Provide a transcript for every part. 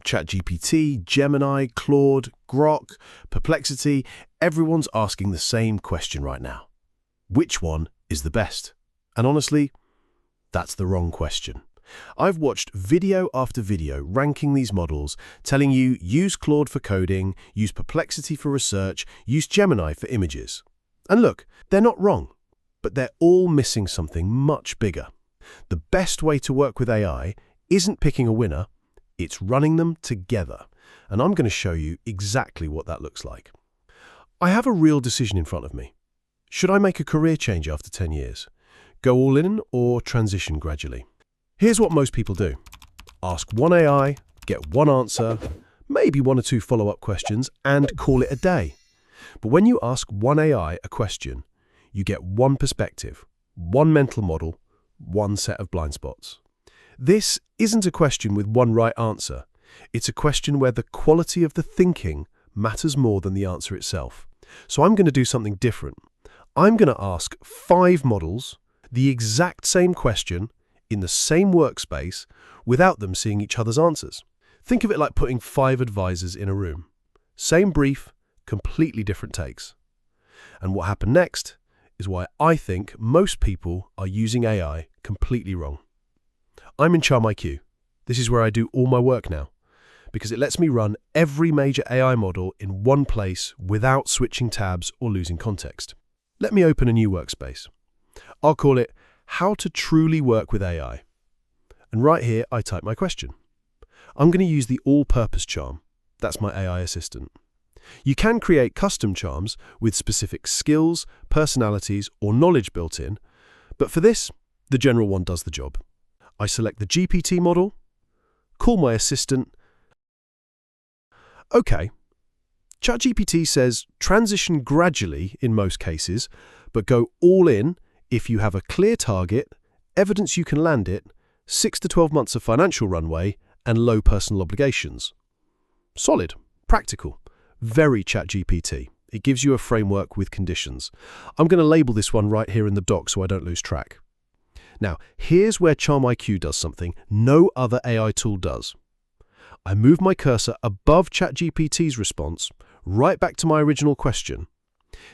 ChatGPT, Gemini, Claude, Grok, Perplexity, everyone's asking the same question right now. Which one is the best? And honestly, that's the wrong question. I've watched video after video ranking these models, telling you use Claude for coding, use Perplexity for research, use Gemini for images. And look, they're not wrong, but they're all missing something much bigger. The best way to work with AI isn't picking a winner, it's running them together. And I'm going to show you exactly what that looks like. I have a real decision in front of me. Should I make a career change after 10 years? Go all in or transition gradually? Here's what most people do. Ask one AI, get one answer, maybe one or two follow-up questions, and call it a day. But when you ask one AI a question, you get one perspective, one mental model, one set of blind spots. This isn't a question with one right answer. It's a question where the quality of the thinking matters more than the answer itself. So I'm going to do something different. I'm going to ask 5 models the exact same question in the same workspace without them seeing each other's answers. Think of it like putting 5 advisors in a room. Same brief, completely different takes. And what happened next is why I think most people are using AI completely wrong. I'm in CharmIQ. This is where I do all my work now, because it lets me run every major AI model in one place without switching tabs or losing context. Let me open a new workspace. I'll call it How to Truly Work with AI. And right here, I type my question. I'm going to use the all-purpose charm. That's my AI assistant. You can create custom charms with specific skills, personalities, or knowledge built in, but for this, the general one does the job. I select the GPT model, call my assistant. Okay. ChatGPT says transition gradually in most cases, but go all in if you have a clear target, evidence you can land it, 6 to 12 months of financial runway, and low personal obligations. Solid, practical, very ChatGPT. It gives you a framework with conditions. I'm going to label this one right here in the doc so I don't lose track. Now, here's where CharmIQ does something no other AI tool does. I move my cursor above ChatGPT's response, right back to my original question.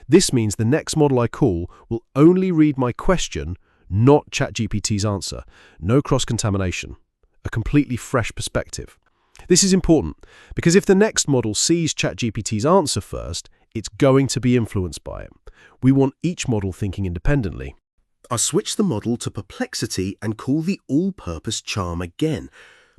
This means the next model I call will only read my question, not ChatGPT's answer. No cross-contamination. A completely fresh perspective. This is important, because if the next model sees ChatGPT's answer first, it's going to be influenced by it. We want each model thinking independently. I'll switch the model to Perplexity and call the all-purpose charm again.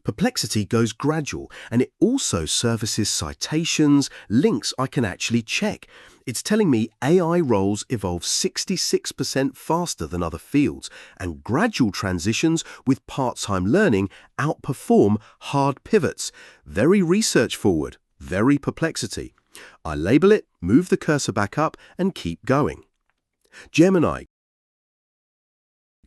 Perplexity goes gradual, and it also services citations, links I can actually check. It's telling me AI roles evolve 66% faster than other fields, and gradual transitions with part-time learning outperform hard pivots. Very research forward, very Perplexity. I label it, move the cursor back up, and keep going. Gemini.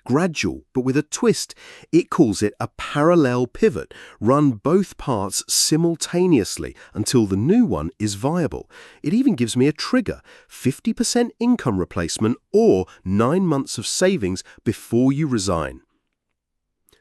Gradual, but with a twist. It calls it a parallel pivot. Run both parts simultaneously until the new one is viable. It even gives me a trigger, 50% income replacement or 9 months of savings before you resign.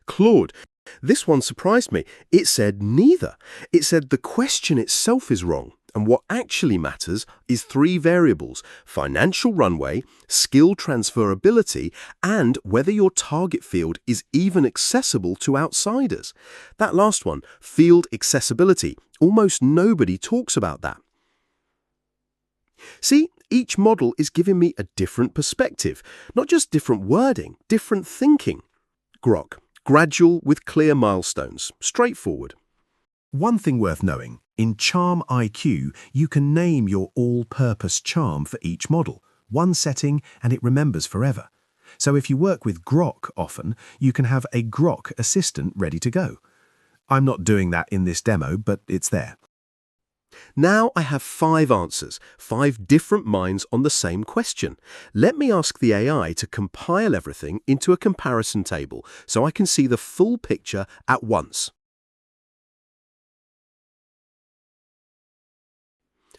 Claude. This one surprised me. It said neither. It said the question itself is wrong. And what actually matters is 3 variables: financial runway, skill transferability, and whether your target field is even accessible to outsiders. That last one, field accessibility, almost nobody talks about that. See, each model is giving me a different perspective, not just different wording, different thinking. Grok, gradual with clear milestones, straightforward. One thing worth knowing, in CharmIQ, you can name your all-purpose charm for each model, one setting, and it remembers forever. So if you work with Grok often, you can have a Grok assistant ready to go. I'm not doing that in this demo, but it's there. Now I have 5 answers, 5 different minds on the same question. Let me ask the AI to compile everything into a comparison table so I can see the full picture at once.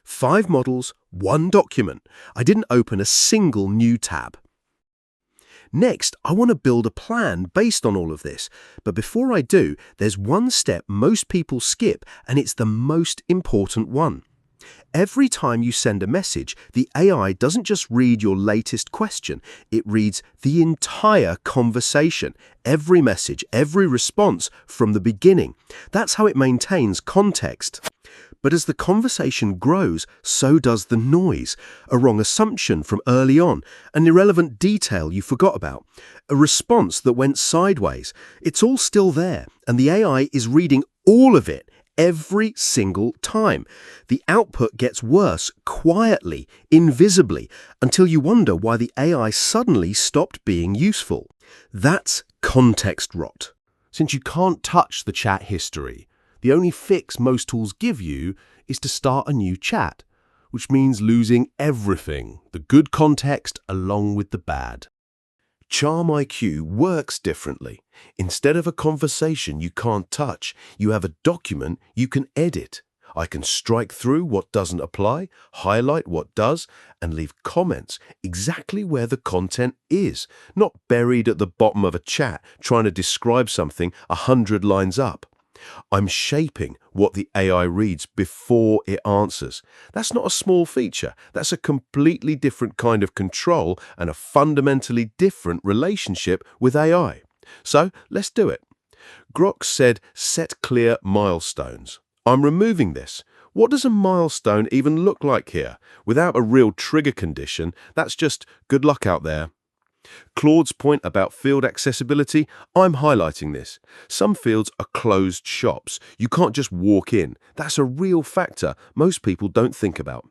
5 models, 1 document. I didn't open a single new tab. Next, I want to build a plan based on all of this. But before I do, there's one step most people skip, and it's the most important one. Every time you send a message, the AI doesn't just read your latest question, it reads the entire conversation, every message, every response from the beginning. That's how it maintains context. But as the conversation grows, so does the noise, a wrong assumption from early on, an irrelevant detail you forgot about, a response that went sideways. It's all still there, and the AI is reading all of it every single time. The output gets worse quietly, invisibly, until you wonder why the AI suddenly stopped being useful. That's context rot. Since you can't touch the chat history, the only fix most tools give you is to start a new chat, which means losing everything, the good context along with the bad. Charm IQ works differently. Instead of a conversation you can't touch, you have a document you can edit. I can strike through what doesn't apply, highlight what does, and leave comments exactly where the content is, not buried at the bottom of a chat trying to describe something 100 lines up. I'm shaping what the AI reads before it answers. That's not a small feature. That's a completely different kind of control and a fundamentally different relationship with AI. So let's do it. Grok said, set clear milestones. I'm removing this. What does a milestone even look like here? Without a real trigger condition, that's just good luck out there. Claude's point about field accessibility, I'm highlighting this. Some fields are closed shops. You can't just walk in. That's a real factor most people don't think about.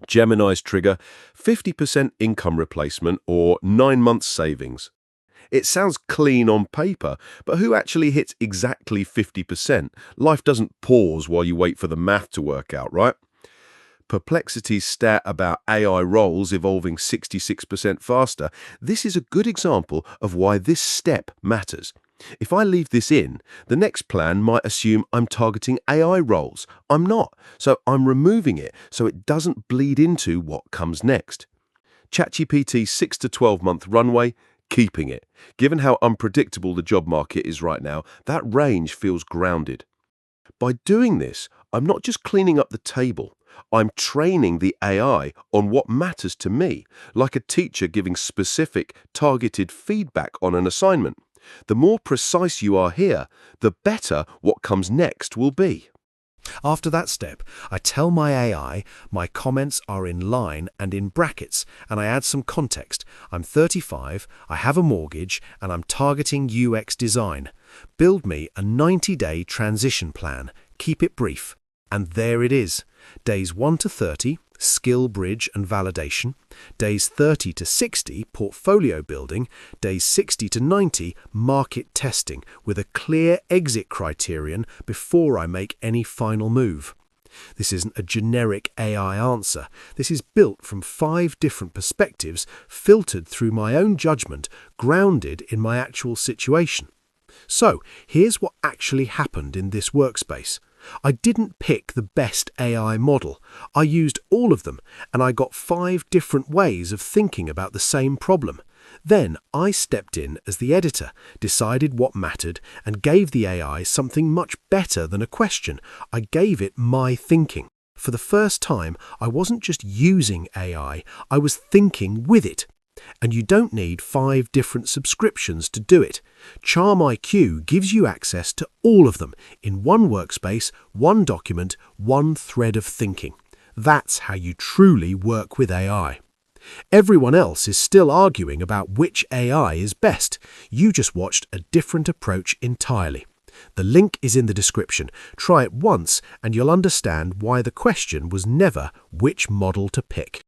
Gemini's trigger, 50% income replacement or 9 months savings. It sounds clean on paper, but who actually hits exactly 50%? Life doesn't pause while you wait for the math to work out, right? Perplexity's stat about AI roles evolving 66% faster, this is a good example of why this step matters. If I leave this in, the next plan might assume I'm targeting AI roles. I'm not, so I'm removing it so it doesn't bleed into what comes next. ChatGPT's 6 to 12 month runway, keeping it. Given how unpredictable the job market is right now, that range feels grounded. By doing this, I'm not just cleaning up the table. I'm training the AI on what matters to me, like a teacher giving specific, targeted feedback on an assignment. The more precise you are here, the better what comes next will be. After that step, I tell my AI my comments are in line and in brackets, and I add some context. I'm 35, I have a mortgage, and I'm targeting UX design. Build me a 90-day transition plan. Keep it brief. And there it is. Days 1 to 30, skill bridge and validation. Days 30 to 60, portfolio building. Days 60 to 90, market testing, with a clear exit criterion before I make any final move. This isn't a generic AI answer. This is built from 5 different perspectives, filtered through my own judgment, grounded in my actual situation. So, here's what actually happened in this workspace. I didn't pick the best AI model. I used all of them, and I got 5 different ways of thinking about the same problem. Then I stepped in as the editor, decided what mattered, and gave the AI something much better than a question. I gave it my thinking. For the first time, I wasn't just using AI, I was thinking with it. And you don't need 5 different subscriptions to do it. Charm IQ gives you access to all of them in one workspace, one document, one thread of thinking. That's how you truly work with AI. Everyone else is still arguing about which AI is best. You just watched a different approach entirely. The link is in the description. Try it once and you'll understand why the question was never which model to pick.